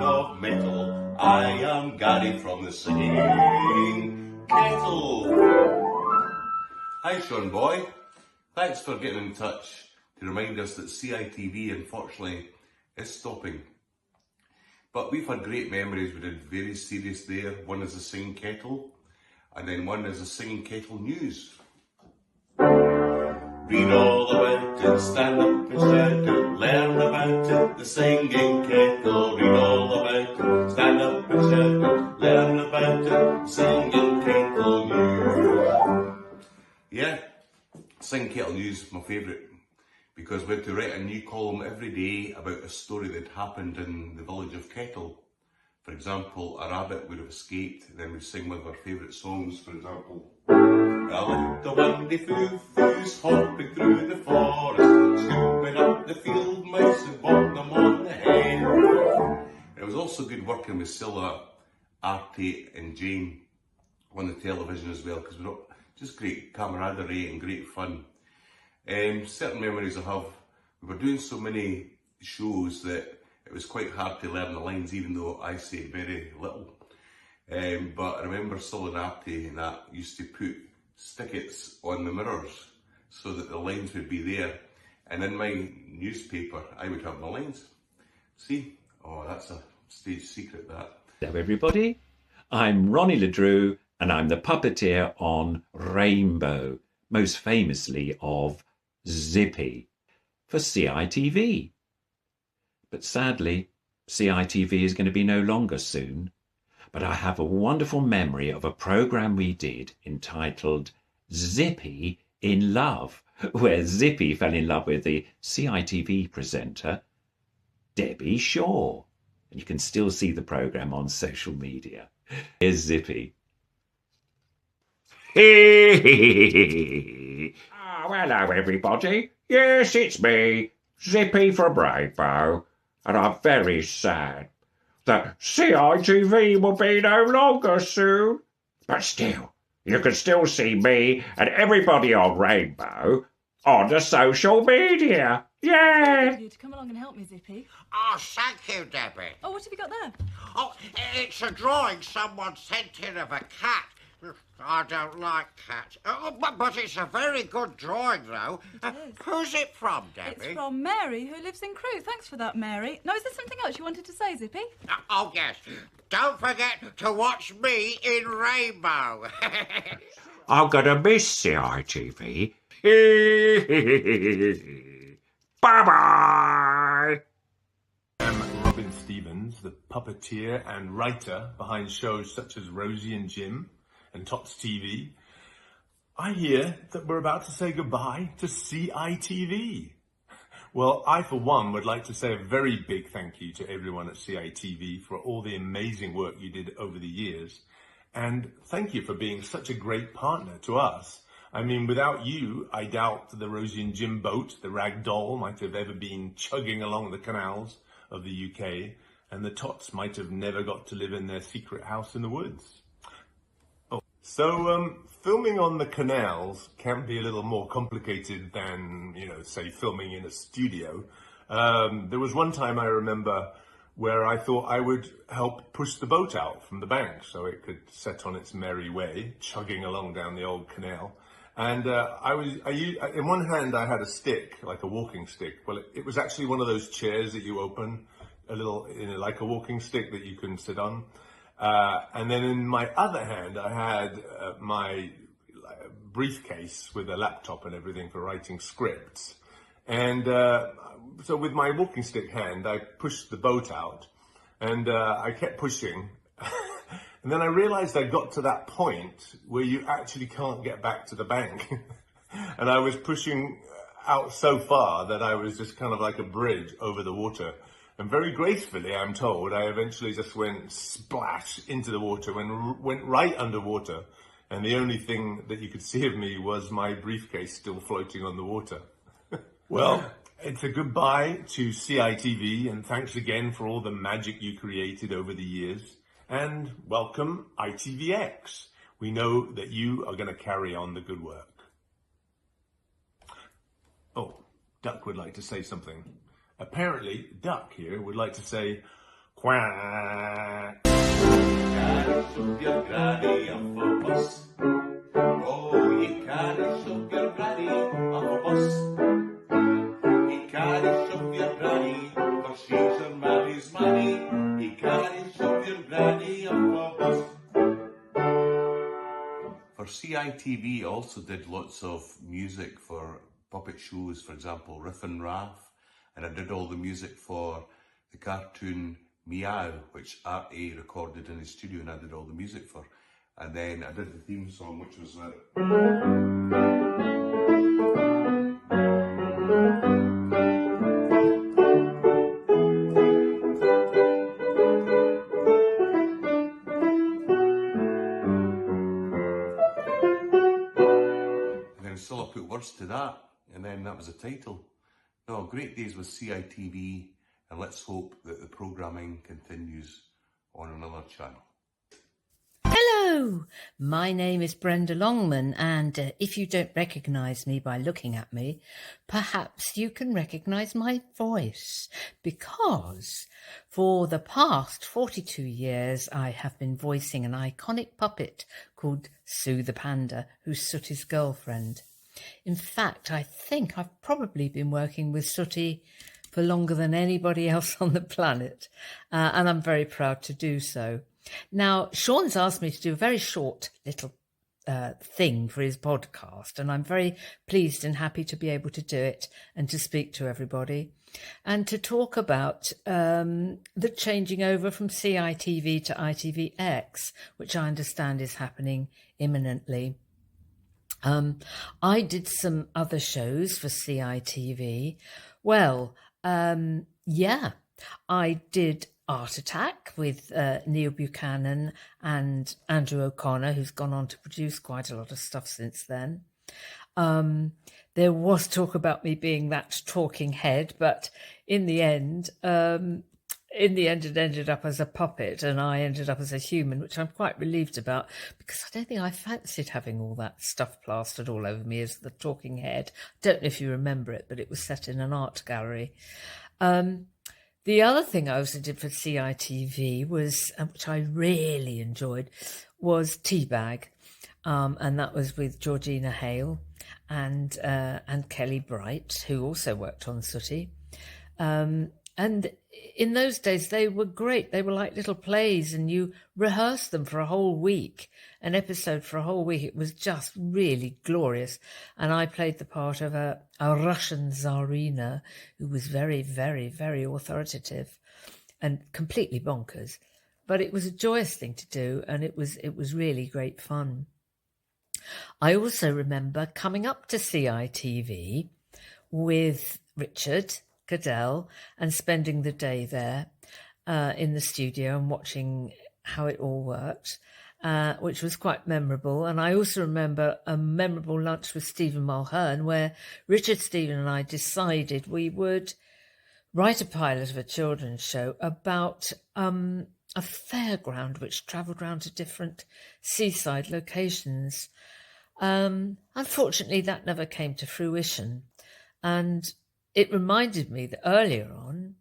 of metal. I am Gary from the singing kettle. Hi Sean boy, thanks for getting in touch to remind us that CITV unfortunately is stopping. But we've had great memories. We did very serious there. One is the singing kettle, and then one is the singing kettle news. Read all about it, stand up and shout it, learn about it, the singing kettle. Read all about it, stand up and shout it, learn about it, the singing kettle news. Yeah, singing kettle news is my favourite, because we had to write a new column every day about a story that happened in the village of Kettle. For example, a rabbit would have escaped, then we'd sing one of our favourite songs, for example. A little windy foo-foo's hopping through the forest, scooping up the field mice and bought them on the head. It was also good working with Scylla, Artie and Jane on the television as well, because we were just great camaraderie and great fun. Certain memories I have, we were doing so many shows that it was quite hard to learn the lines, even though I say very little. But I remember Scylla and Artie and that used to put stickets on the mirrors so that the lines would be there, and in my newspaper I would have my lines. See? Oh, that's a stage secret, that. Hello everybody, I'm Ronnie Ledrew and I'm the puppeteer on Rainbow, most famously of Zippy, for CITV. But sadly, CITV is going to be no longer soon. But I have a wonderful memory of a programme we did entitled Zippy in Love, where Zippy fell in love with the CITV presenter, Debbie Shaw. And you can still see the programme on social media. Here's Zippy. Hello everybody. Yes, it's me, Zippy from Rainbow. And I'm very sad that CITV will be no longer soon. But still, you can still see me and everybody on Rainbow on the social media. Yeah! You to come along and help me, Zippy. Oh, thank you, Debbie. Oh, what have you got there? Oh, it's a drawing someone sent in of a cat. I don't like cats. Oh, but it's a very good drawing, though. It is. Who's it from, Debbie? It's from Mary, who lives in Crewe. Thanks for that, Mary. Now, is there something else you wanted to say, Zippy? Oh, yes. Don't forget to watch me in Rainbow. I'm going to miss CITV. Bye-bye! I'm Robin Stevens, the puppeteer and writer behind shows such as Rosie and Jim and Tots TV. I hear that we're about to say goodbye to CITV. Well, I for one would like to say a very big thank you to everyone at CITV for all the amazing work you did over the years. And thank you for being such a great partner to us. I mean, without you, I doubt the Rosie and Jim boat, the rag doll, might have ever been chugging along the canals of the UK, and the Tots might have never got to live in their secret house in the woods. Oh. So, filming on the canals can be a little more complicated than, say, filming in a studio. There was one time I remember where I thought I would help push the boat out from the bank so it could set on its merry way, chugging along down the old canal. And in one hand I had a stick, like a walking stick. Well, it was actually one of those chairs that you open, a little, like a walking stick that you can sit on. And then in my other hand I had my briefcase with a laptop and everything for writing scripts. And so with my walking stick hand, I pushed the boat out, and I kept pushing. And then I realized I got to that point where you actually can't get back to the bank. And I was pushing out so far that I was just kind of like a bridge over the water. And very gracefully, I'm told, I eventually just went splash into the water and went right underwater. And the only thing that you could see of me was my briefcase still floating on the water. Well, it's a goodbye to CITV, and thanks again for all the magic you created over the years. And welcome ITVX. We know that you are going to carry on the good work. Oh, Duck would like to say something. Apparently, Duck here would like to say, Quack. Can't shove your granny off a bus. Oh, you can't shove your granny off a bus. You can't shove your granny, for she's your mammy's money. You can't shove your granny off a bus. For CITV also did lots of music for puppet shows, for example, Riff and Raff, and I did all the music for the cartoon Meow, which Art A recorded in his studio and I did all the music for. And then I did the theme song, which was and then still I put words to that, and then that was the title. No, great days with CITV, and let's hope that the programming continues on another channel. Hello, my name is Brenda Longman, and if you don't recognise me by looking at me, perhaps you can recognise my voice, because for the past 42 years I have been voicing an iconic puppet called Sue the Panda, who's Sooty's girlfriend. In fact, I think I've probably been working with Sooty for longer than anybody else on the planet, and I'm very proud to do so. Now, Sean's asked me to do a very short little thing for his podcast, and I'm very pleased and happy to be able to do it and to speak to everybody and to talk about the changing over from CITV to ITVX, which I understand is happening imminently. I did some other shows for CITV. Well, yeah, I did Art Attack with Neil Buchanan and Andrew O'Connor, who's gone on to produce quite a lot of stuff since then. There was talk about me being that talking head, but in the end it ended up as a puppet and I ended up as a human, which I'm quite relieved about, because I don't think I fancied having all that stuff plastered all over me as the talking head. I don't know if you remember it, but it was set in an art gallery. The other thing I also did for CITV was, which I really enjoyed, was Teabag, and that was with Georgina Hale and Kelly Bright, who also worked on Sooty. And in those days, they were great. They were like little plays, and you rehearsed them for a whole week, an episode for a whole week. It was just really glorious. And I played the part of a Russian Tsarina who was very, very, very authoritative and completely bonkers. But it was a joyous thing to do, and it was really great fun. I also remember coming up to CITV with Richard Cadell and spending the day there in the studio and watching how it all worked, which was quite memorable. And I also remember a memorable lunch with Stephen Mulhern where Richard, Stephen and I decided we would write a pilot of a children's show about a fairground which travelled around to different seaside locations. Unfortunately, that never came to fruition. And it reminded me that earlier on,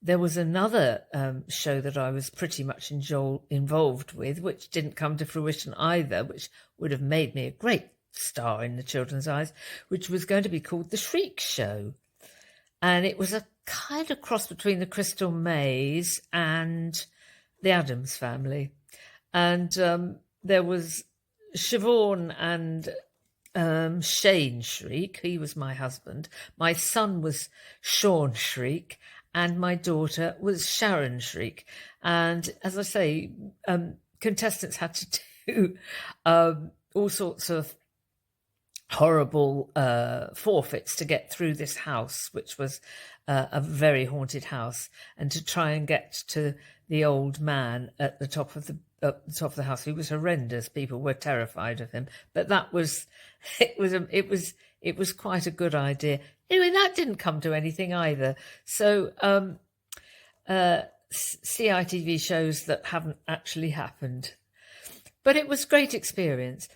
there was another show that I was pretty much involved with, which didn't come to fruition either, which would have made me a great star in the children's eyes, which was going to be called The Shriek Show. And it was a kind of cross between the Crystal Maze and the Addams Family. And there was Siobhan and Shane Shriek. He was my husband. My son was Sean Shriek, and my daughter was Sharon Shriek. And as I say, contestants had to do all sorts of horrible forfeits to get through this house, which was a very haunted house, and to try and get to the old man at the top of the house. He was horrendous. People were terrified of him, but it was quite a good idea. Anyway, that didn't come to anything either. So CITV shows that haven't actually happened, but it was great experience.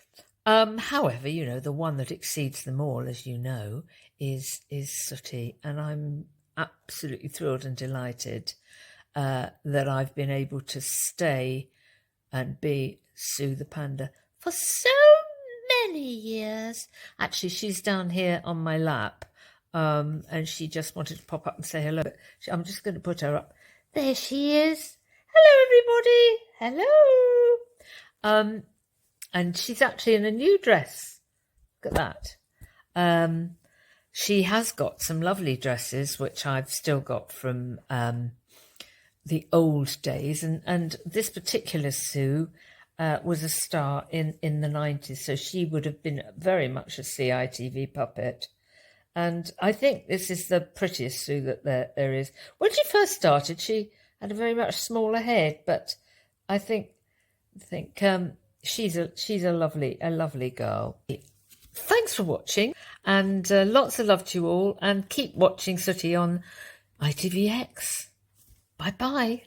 However, the one that exceeds them all, as you know, is Sooty, and I'm absolutely thrilled and delighted that I've been able to stay and be Sue the panda for so many years. Actually, she's down here on my lap, and she just wanted to pop up and say hello. I'm just going to put her up. There she is. Hello, everybody. Hello. And she's actually in a new dress. Look at that. She has got some lovely dresses, which I've still got from the old days. And this particular Sue was a star in the 90s, so she would have been very much a CITV puppet. And I think this is the prettiest Sue that there is. When she first started, she had a very much smaller head, but I think she's a lovely girl. Thanks for watching, and lots of love to you all, and keep watching Sooty on ITVX. Bye bye.